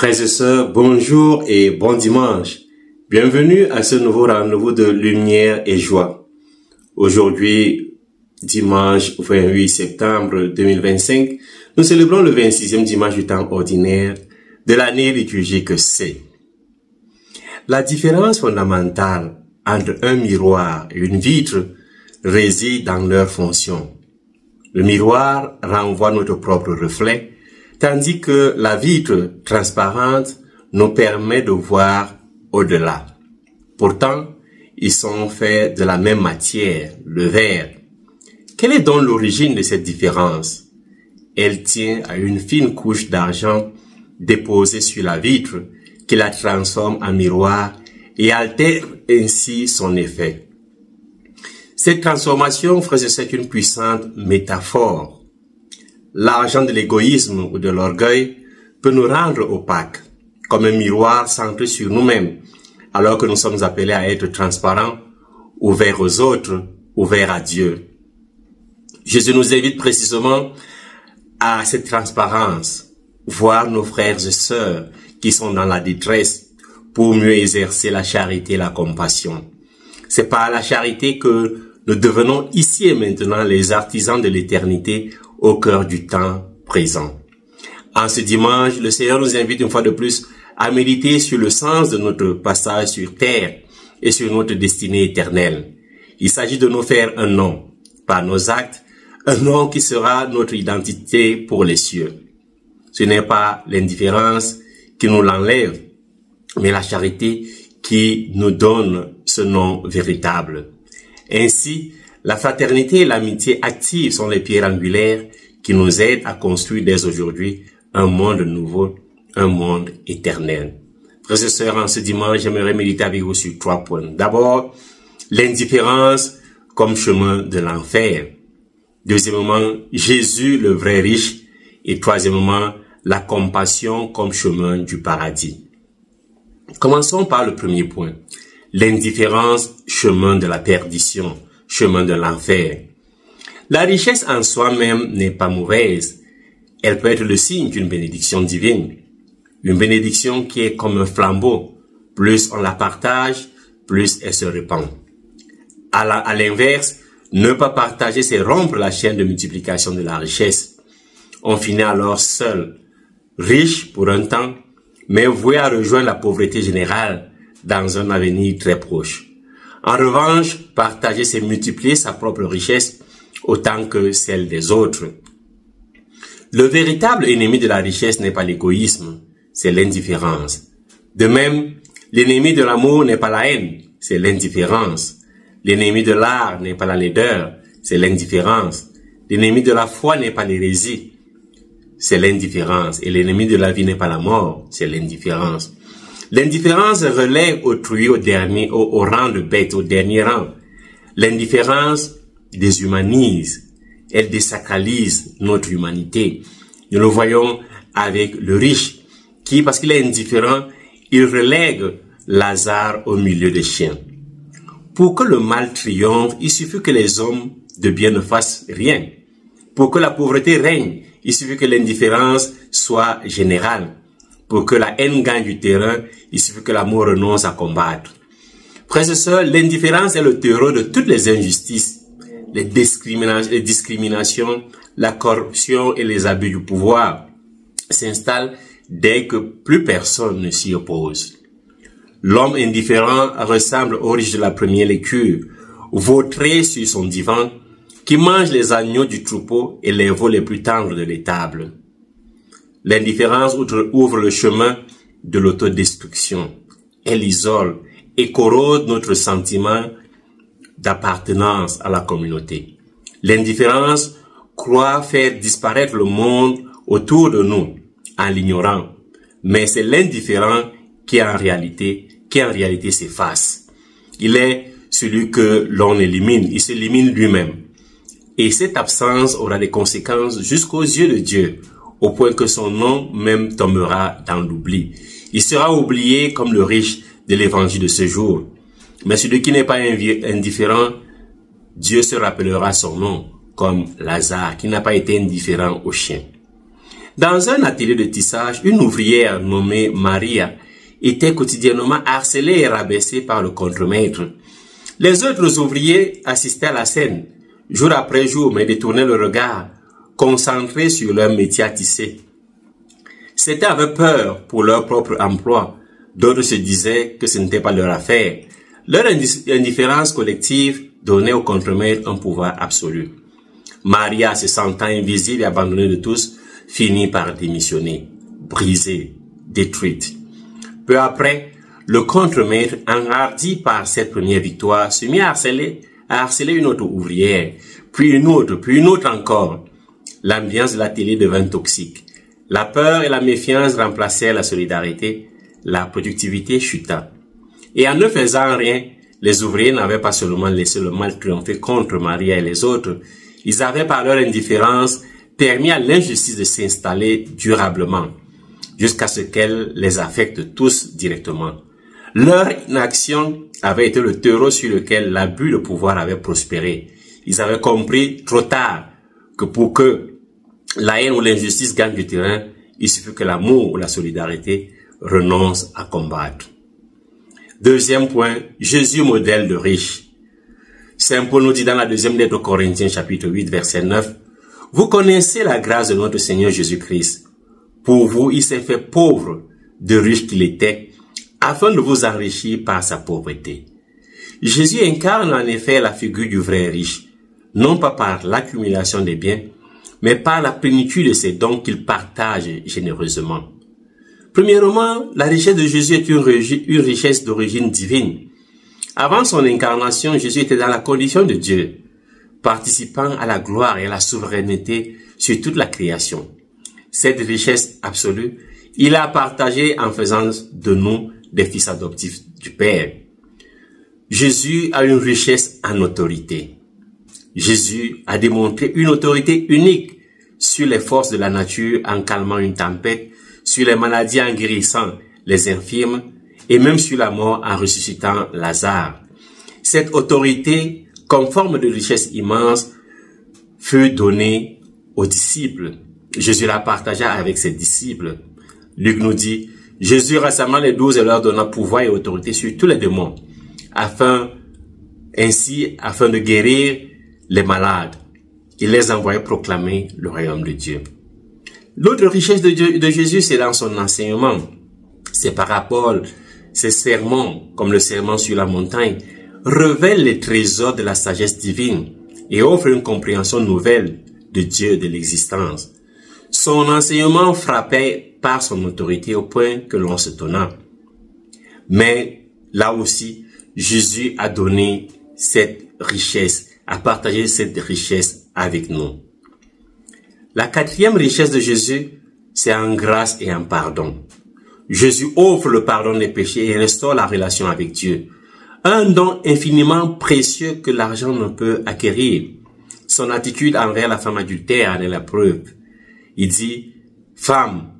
Frères et sœurs, bonjour et bon dimanche. Bienvenue à ce nouveau rendez-vous de lumière et joie. Aujourd'hui, dimanche 28 septembre 2025, nous célébrons le 26e dimanche du temps ordinaire de l'année liturgique C. La différence fondamentale entre un miroir et une vitre réside dans leur fonction. Le miroir renvoie notre propre reflet, tandis que la vitre transparente nous permet de voir au-delà. Pourtant, ils sont faits de la même matière, le verre. Quelle est donc l'origine de cette différence? Elle tient à une fine couche d'argent déposée sur la vitre qui la transforme en miroir et altère ainsi son effet. Cette transformation, frères et sœurs, est une puissante métaphore. L'argent de l'égoïsme ou de l'orgueil peut nous rendre opaques, comme un miroir centré sur nous-mêmes, alors que nous sommes appelés à être transparents, ouverts aux autres, ouverts à Dieu. Jésus nous invite précisément à cette transparence, voir nos frères et sœurs qui sont dans la détresse pour mieux exercer la charité et la compassion. C'est par la charité que nous devenons ici et maintenant les artisans de l'éternité au cœur du temps présent. En ce dimanche, le Seigneur nous invite une fois de plus à méditer sur le sens de notre passage sur terre et sur notre destinée éternelle. Il s'agit de nous faire un nom, par nos actes, un nom qui sera notre identité pour les cieux. Ce n'est pas l'indifférence qui nous l'enlève, mais la charité qui nous donne ce nom véritable. Ainsi, la fraternité et l'amitié active sont les pierres angulaires qui nous aident à construire dès aujourd'hui un monde nouveau, un monde éternel. Frères et sœurs, en ce dimanche, j'aimerais méditer avec vous sur 3 points. D'abord, l'indifférence comme chemin de l'enfer. Deuxièmement, Jésus le vrai riche. Et troisièmement, la compassion comme chemin du paradis. Commençons par le premier point. L'indifférence, chemin de la perdition, chemin de l'enfer. La richesse en soi-même n'est pas mauvaise. Elle peut être le signe d'une bénédiction divine. Une bénédiction qui est comme un flambeau. Plus on la partage, plus elle se répand. À l'inverse, ne pas partager, c'est rompre la chaîne de multiplication de la richesse. On finit alors seul, riche pour un temps, mais voué à rejoindre la pauvreté générale dans un avenir très proche. En revanche, partager, c'est multiplier sa propre richesse autant que celle des autres. Le véritable ennemi de la richesse n'est pas l'égoïsme, c'est l'indifférence. De même, l'ennemi de l'amour n'est pas la haine, c'est l'indifférence. L'ennemi de l'art n'est pas la laideur, c'est l'indifférence. L'ennemi de la foi n'est pas l'hérésie, c'est l'indifférence. Et l'ennemi de la vie n'est pas la mort, c'est l'indifférence. L'indifférence relègue autrui au rang de bête, au dernier rang. L'indifférence déshumanise, elle désacralise notre humanité. Nous le voyons avec le riche qui, parce qu'il est indifférent, il relègue Lazare au milieu des chiens. Pour que le mal triomphe, il suffit que les hommes de bien ne fassent rien. Pour que la pauvreté règne, il suffit que l'indifférence soit générale. Pour que la haine gagne du terrain, il suffit que l'amour renonce à combattre. Frères et sœurs, l'indifférence est le terreau de toutes les injustices, les discriminations, la corruption et les abus du pouvoir s'installent dès que plus personne ne s'y oppose. L'homme indifférent ressemble au riche de la première lecture, vautré sur son divan, qui mange les agneaux du troupeau et les veaux les plus tendres de l'étable. L'indifférence ouvre le chemin de l'autodestruction. Elle isole et corrode notre sentiment d'appartenance à la communauté. L'indifférence croit faire disparaître le monde autour de nous en l'ignorant. Mais c'est l'indifférent qui en réalité s'efface. Il est celui que l'on élimine. Il s'élimine lui-même. Et cette absence aura des conséquences jusqu'aux yeux de Dieu, au point que son nom même tombera dans l'oubli. Il sera oublié comme le riche de l'évangile de ce jour. Mais celui qui n'est pas indifférent, Dieu se rappellera son nom, comme Lazare, qui n'a pas été indifférent aux chiens. Dans un atelier de tissage, une ouvrière nommée Maria était quotidiennement harcelée et rabaissée par le contremaître. Les autres ouvriers assistaient à la scène, jour après jour, mais détournaient le regard, concentrés sur leur métier à tisser. Certains avaient peur pour leur propre emploi, d'autres se disaient que ce n'était pas leur affaire. Leur indifférence collective donnait au contremaître un pouvoir absolu. Maria, se sentant invisible et abandonnée de tous, finit par démissionner, brisée, détruite. Peu après, le contremaître, enhardi par cette première victoire, se mit à harceler une autre ouvrière, puis une autre encore. L'ambiance de l'atelier devint toxique. La peur et la méfiance remplacèrent la solidarité, la productivité chuta. Et en ne faisant rien, les ouvriers n'avaient pas seulement laissé le mal triompher contre Maria et les autres, ils avaient par leur indifférence permis à l'injustice de s'installer durablement, jusqu'à ce qu'elle les affecte tous directement. Leur inaction avait été le terreau sur lequel l'abus de pouvoir avait prospéré. Ils avaient compris trop tard que pour que la haine ou l'injustice gagne du terrain, il suffit que l'amour ou la solidarité renoncent à combattre. Deuxième point, Jésus modèle de riche. Saint Paul nous dit dans la deuxième lettre aux Corinthiens chapitre 8 verset 9, « Vous connaissez la grâce de notre Seigneur Jésus-Christ. Pour vous, il s'est fait pauvre, de riche qu'il était, afin de vous enrichir par sa pauvreté. » Jésus incarne en effet la figure du vrai riche, non pas par l'accumulation des biens, mais par la plénitude de ses dons qu'il partage généreusement. Premièrement, la richesse de Jésus est une richesse d'origine divine. Avant son incarnation, Jésus était dans la condition de Dieu, participant à la gloire et à la souveraineté sur toute la création. Cette richesse absolue, il a partagé en faisant de nous des fils adoptifs du Père. Jésus a une richesse en autorité. Jésus a démontré une autorité unique sur les forces de la nature en calmant une tempête, sur les maladies en guérissant les infirmes et même sur la mort en ressuscitant Lazare. Cette autorité, comme forme de richesse immense, fut donnée aux disciples. Jésus la partagea avec ses disciples. Luc nous dit, Jésus rassembla les 12 et leur donna pouvoir et autorité sur tous les démons, afin de guérir les malades. Il les envoyait proclamer le royaume de Dieu. L'autre richesse de Jésus, c'est dans son enseignement. Ses paraboles, ses sermons, comme le sermon sur la montagne, révèlent les trésors de la sagesse divine et offrent une compréhension nouvelle de Dieu et de l'existence. Son enseignement frappait par son autorité au point que l'on s'étonna. Mais là aussi, Jésus a donné cette richesse, a partagé cette richesse avec nous. La quatrième richesse de Jésus, c'est en grâce et en pardon. Jésus offre le pardon des péchés et restaure la relation avec Dieu. Un don infiniment précieux que l'argent ne peut acquérir. Son attitude envers la femme adultère en est la preuve. Il dit, « Femme,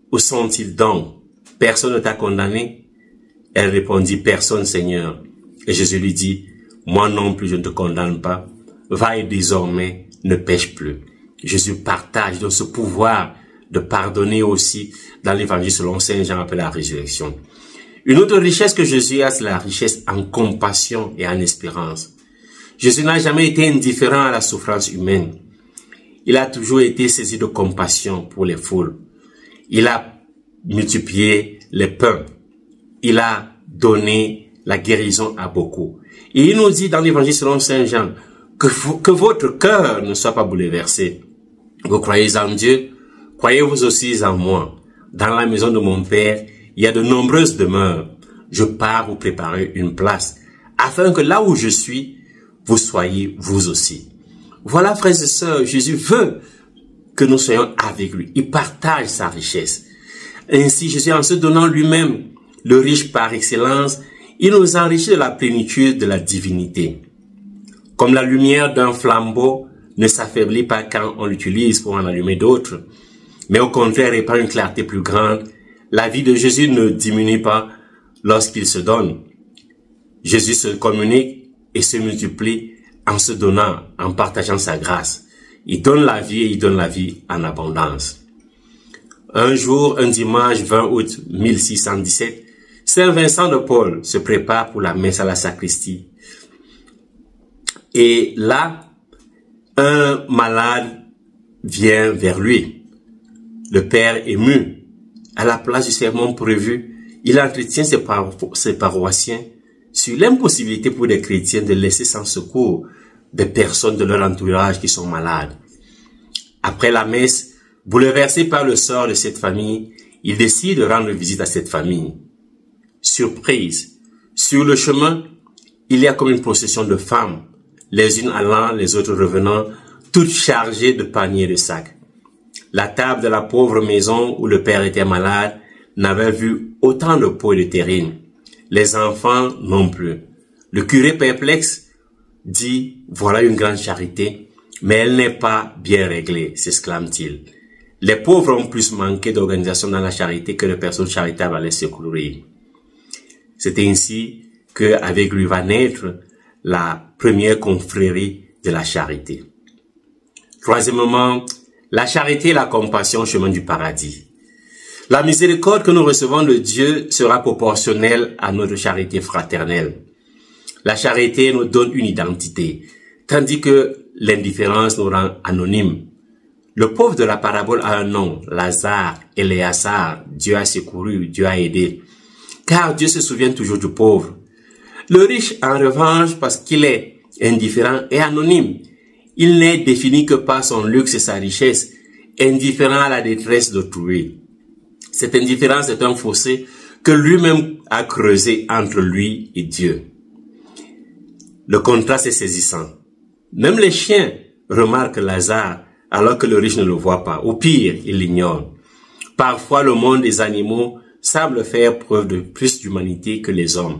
où sont-ils donc? Personne ne t'a condamné ?» Elle répondit, « Personne, Seigneur. » Et Jésus lui dit, « Moi non plus je ne te condamne pas. Va et désormais ne pêche plus. » Jésus partage donc ce pouvoir de pardonner aussi dans l'évangile selon Saint Jean après la résurrection. Une autre richesse que Jésus a, c'est la richesse en compassion et en espérance. Jésus n'a jamais été indifférent à la souffrance humaine. Il a toujours été saisi de compassion pour les foules. Il a multiplié les pains. Il a donné la guérison à beaucoup. Et il nous dit dans l'évangile selon Saint Jean que votre cœur ne soit pas bouleversé. Vous croyez en Dieu, croyez-vous aussi en moi. Dans la maison de mon Père, il y a de nombreuses demeures. Je pars vous préparer une place, afin que là où je suis, vous soyez vous aussi. Voilà, frères et sœurs, Jésus veut que nous soyons avec lui. Il partage sa richesse. Ainsi, Jésus, en se donnant lui-même, le riche par excellence, il nous enrichit de la plénitude de la divinité. Comme la lumière d'un flambeau ne s'affaiblit pas quand on l'utilise pour en allumer d'autres, mais au contraire répand une clarté plus grande, la vie de Jésus ne diminue pas lorsqu'il se donne. Jésus se communique et se multiplie en se donnant, en partageant sa grâce. Il donne la vie et il donne la vie en abondance. Un jour, un dimanche 20 août 1617, Saint Vincent de Paul se prépare pour la messe à la sacristie. Et là, un malade vient vers lui. Le père ému, à la place du sermon prévu, il entretient ses paroissiens sur l'impossibilité pour les chrétiens de laisser sans secours des personnes de leur entourage qui sont malades. Après la messe, bouleversé par le sort de cette famille, il décide de rendre visite à cette famille. Surprise, sur le chemin, il y a comme une procession de femmes, les unes allant, les autres revenant, toutes chargées de paniers de sacs. La table de la pauvre maison où le père était malade n'avait vu autant de pots et de terrines. Les enfants non plus. Le curé perplexe dit « Voilà une grande charité, mais elle n'est pas bien réglée », s'exclame-t-il. Les pauvres ont plus manqué d'organisation dans la charité que de personnes charitables à les secourir. C'est ainsi qu'avec lui va naître la première confrérie de la charité. Troisièmement, la charité et la compassion au chemin du paradis. La miséricorde que nous recevons de Dieu sera proportionnelle à notre charité fraternelle. La charité nous donne une identité, tandis que l'indifférence nous rend anonymes. Le pauvre de la parabole a un nom, Lazare, Éléazar, Dieu a secouru, Dieu a aidé. Car Dieu se souvient toujours du pauvre. Le riche, en revanche, parce qu'il est indifférent et anonyme, il n'est défini que par son luxe et sa richesse, indifférent à la détresse d'autrui. Cette indifférence est un fossé que lui-même a creusé entre lui et Dieu. Le contraste est saisissant. Même les chiens remarquent Lazare alors que le riche ne le voit pas. Au pire, il l'ignore. Parfois, le monde des animaux semble faire preuve de plus d'humanité que les hommes.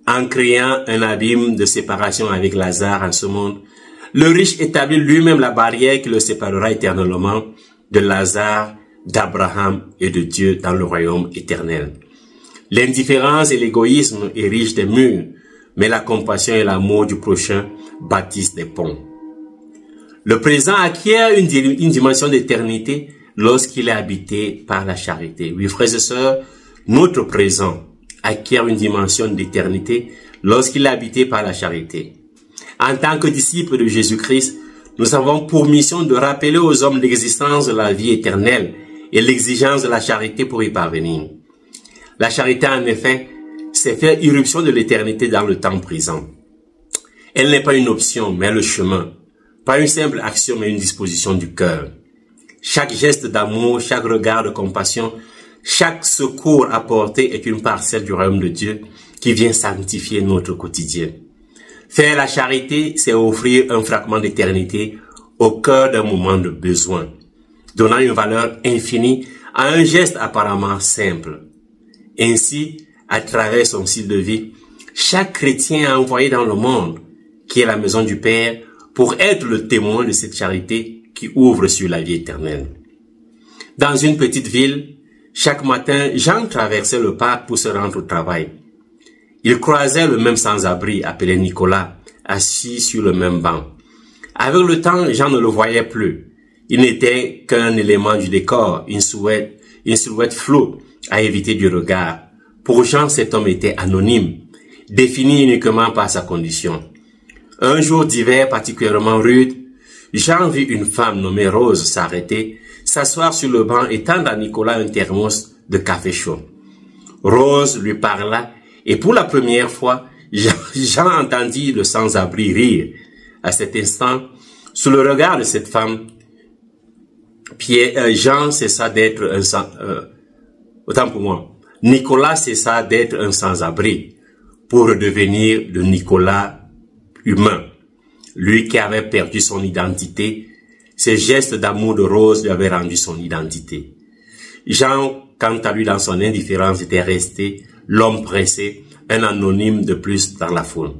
En créant un abîme de séparation avec Lazare en ce monde, le riche établit lui-même la barrière qui le séparera éternellement de Lazare, d'Abraham et de Dieu dans le royaume éternel. L'indifférence et l'égoïsme érigent des murs, mais la compassion et l'amour du prochain bâtissent des ponts. Le présent acquiert une dimension d'éternité lorsqu'il est habité par la charité. Oui, frères et sœurs, notre présent acquiert une dimension d'éternité lorsqu'il est habité par la charité. En tant que disciples de Jésus-Christ, nous avons pour mission de rappeler aux hommes l'existence de la vie éternelle et l'exigence de la charité pour y parvenir. La charité, en effet, c'est faire irruption de l'éternité dans le temps présent. Elle n'est pas une option, mais le chemin. Pas une simple action, mais une disposition du cœur. Chaque geste d'amour, chaque regard de compassion, chaque secours apporté est une parcelle du royaume de Dieu qui vient sanctifier notre quotidien. Faire la charité, c'est offrir un fragment d'éternité au cœur d'un moment de besoin, donnant une valeur infinie à un geste apparemment simple. Ainsi, à travers son style de vie, chaque chrétien a envoyé dans le monde, qui est la maison du Père, pour être le témoin de cette charité qui ouvre sur la vie éternelle. Dans une petite ville, chaque matin, Jean traversait le parc pour se rendre au travail. Il croisait le même sans-abri appelé Nicolas, assis sur le même banc. Avec le temps, Jean ne le voyait plus. Il n'était qu'un élément du décor, une silhouette floue à éviter du regard. Pour Jean, cet homme était anonyme, défini uniquement par sa condition. Un jour d'hiver particulièrement rude, Jean vit une femme nommée Rose s'arrêter, s'asseoir sur le banc et tendre à Nicolas un thermos de café chaud. Rose lui parla et pour la première fois, Jean entendit le sans-abri rire. À cet instant, sous le regard de cette femme, Jean cessa d'être Nicolas cessa d'être un sans-abri pour redevenir le Nicolas humain. Lui qui avait perdu son identité, ces gestes d'amour de Rose lui avaient rendu son identité. Jean, quant à lui, dans son indifférence, était resté l'homme pressé, un anonyme de plus dans la foule.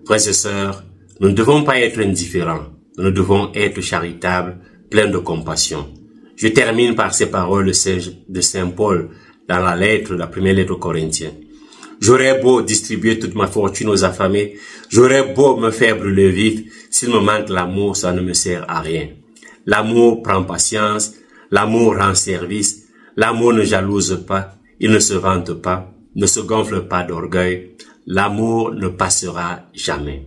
Frères et sœurs, nous ne devons pas être indifférents, nous devons être charitables, pleins de compassion. Je termine par ces paroles de Saint Paul dans la première lettre aux Corinthiens. J'aurais beau distribuer toute ma fortune aux affamés, j'aurais beau me faire brûler vif, s'il me manque l'amour, ça ne me sert à rien. L'amour prend patience, L'amour rend service. L'amour ne jalouse pas. Il ne se vante pas. Ne se gonfle pas d'orgueil. L'amour ne passera jamais.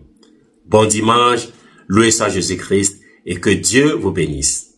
Bon dimanche. Loué soit Jésus-Christ et que Dieu vous bénisse.